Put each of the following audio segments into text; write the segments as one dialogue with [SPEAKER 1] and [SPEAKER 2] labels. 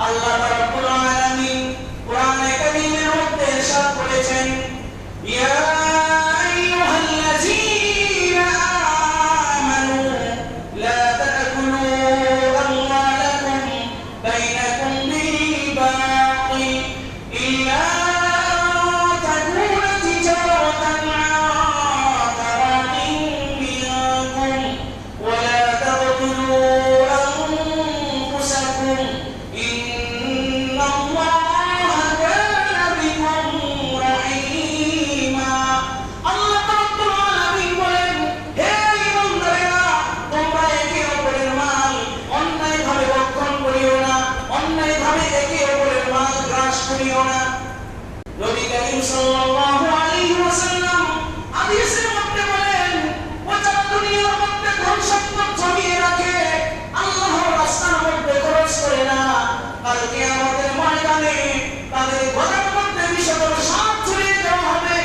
[SPEAKER 1] আল্লাহ রাব্বুল আলামিন কোরআনে কারীমের মধ্যে ইরশাদ করেছেন, ইয়া আইয়ুহাল্লাযীনা আমানু লা তা'কুলু আমওয়ালাকুম বাইনাকুম বিল বাতিল ইল্লা তাকুনা তিজারাতান আন তারাদিন মিনকুম ওয়া লা তাকতুলু আনফুসাকুম ইন্নাল্লাহা কানা বিকুম রাহিমা। আল্লাহ রাব্বুল আলামিন বলেন, হে ঈমানদারেরা, তোমরা একে অপরের মাল অন্যায়ভাবে ভক্ষণ করিও না, অন্যায়ভাবে একে অপরের মাল গ্রাস করিও না। নবী করিম সাল্লাল্লাহু আলাইহি ওয়াসাল্লাম হাদিসের মধ্যে বলেন, ও যারা দুনিয়ার মধ্যে ধন সম্পদ জমিয়ে রাখে, আল্লাহর রাস্তার মধ্যে খরচ করে না, কাল কিয়ামতের ময়দানে তাদের গলার মধ্যে বিষধর সাপ ঝুলিয়ে দেওয়া হবে।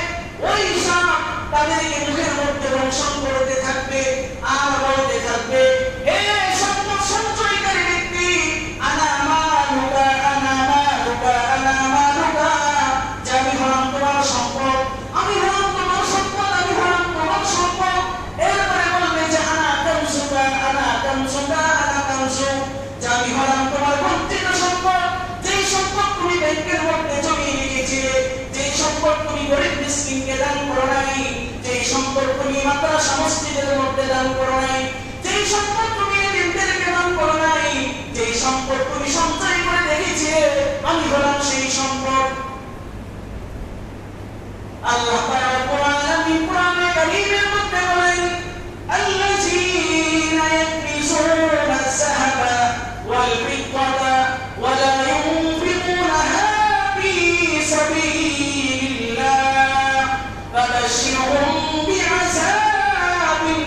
[SPEAKER 1] ওই সাপ তাদেরকে মুখের মধ্যে দংশন করতে থাকবে আর বলতে থাকবে, হে সম্পদ সঞ্চয়কারী ব্যক্তি, আনা মালুকা আনা মালুকা আনা মালুকা, যে আমি হলাম তোমার সম্পদ, আমি হলাম তোমার সম্পদ, আমি হলাম তোমার সম্পদ। এরপরে বলবে যে আনা কানসুকা আনা কানসুকা আনা কানসু, যে আমি হলাম তোমার বঞ্চিত সম্পদ, যেই সম্পদ তুমি ব্যাংকের মধ্যে জমিয়ে রেখেছিলে, যেই সম্পদ তুমি গরিব মিসকিনকে দান করো নাই, যেই সম্পদ তুমি মাদ্রাসা মসজিদের মধ্যে দান করো নাই, যেই সম্পদ তুমি এতিমদেরকে দান করো নাই, যেই সম্পদ তুমি সঞ্চয় করে রেখেছিলে, আমি হলাম সেই সম্পদ। আল্লাহ রাব্বুল আলামিন কোরআনে কারীমের মধ্যে বলেন, আল্লাযীনা ইয়াকনিজুনা আয-যাহাবা ওয়াল ফিদ্দাতা ওয়া লা ইউনফিকুনাহা ফী সাবিলিল্লাহ ফাবাশশিরহুম বিআযাবিন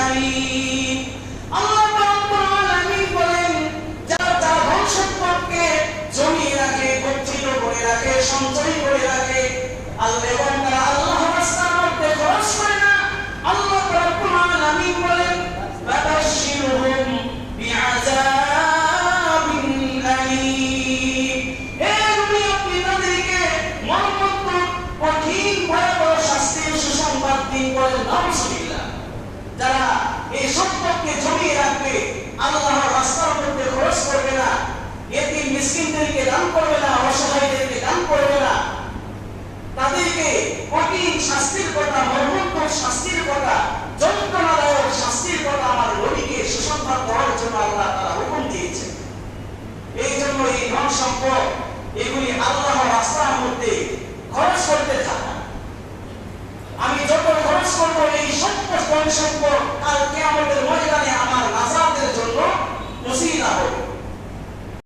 [SPEAKER 1] আলীম। আল্লাহ রাব্বুল আলামিন বলেন, যারা ধন সম্পদকে জমিয়ে রাখে, গচ্ছিত করে রাখে, সঞ্চয় করে রাখে, এবং তারা আল্লাহর রাস্তার মধ্যে খরচ করে না, আল্লাহ রাব্বুল আলামিন বলেন, ফাবাশশিরহুম বিআযাবিন আলীম। হে নবী, আপনি তাদেরকে মর্মন্তুদ কঠিন ভয়াবহ শাস্তির সুসংবাদ দিন, বলেন নাউজুবিল্লাহ। যারা এই সম্পদকে জমিয়ে রাখবে, আল্লাহর রাস্তার মধ্যে খরচ করবে না, এতিম মিসকিনদেরকে দান করবে না, অসহায়দেরকে দান করবে না, তাদেরকে কঠিন শাস্তির কথা, মর্মন্তুদ শাস্তির কথা, যন্ত্রণাদায়ক শাস্তির কথা আমার নবীকে সুসংবাদ দেওয়ার জন্য আল্লাহ তাআলা হুকুম দিয়েছেন। এই জন্য এই ধন সম্পদ এগুলি আল্লাহর রাস্তার মধ্যে খরচ করতে থাকা। আমি যত খরচ করবো এই সম্পদ ধন সম্পদ কাল কিয়ামতের ময়দানে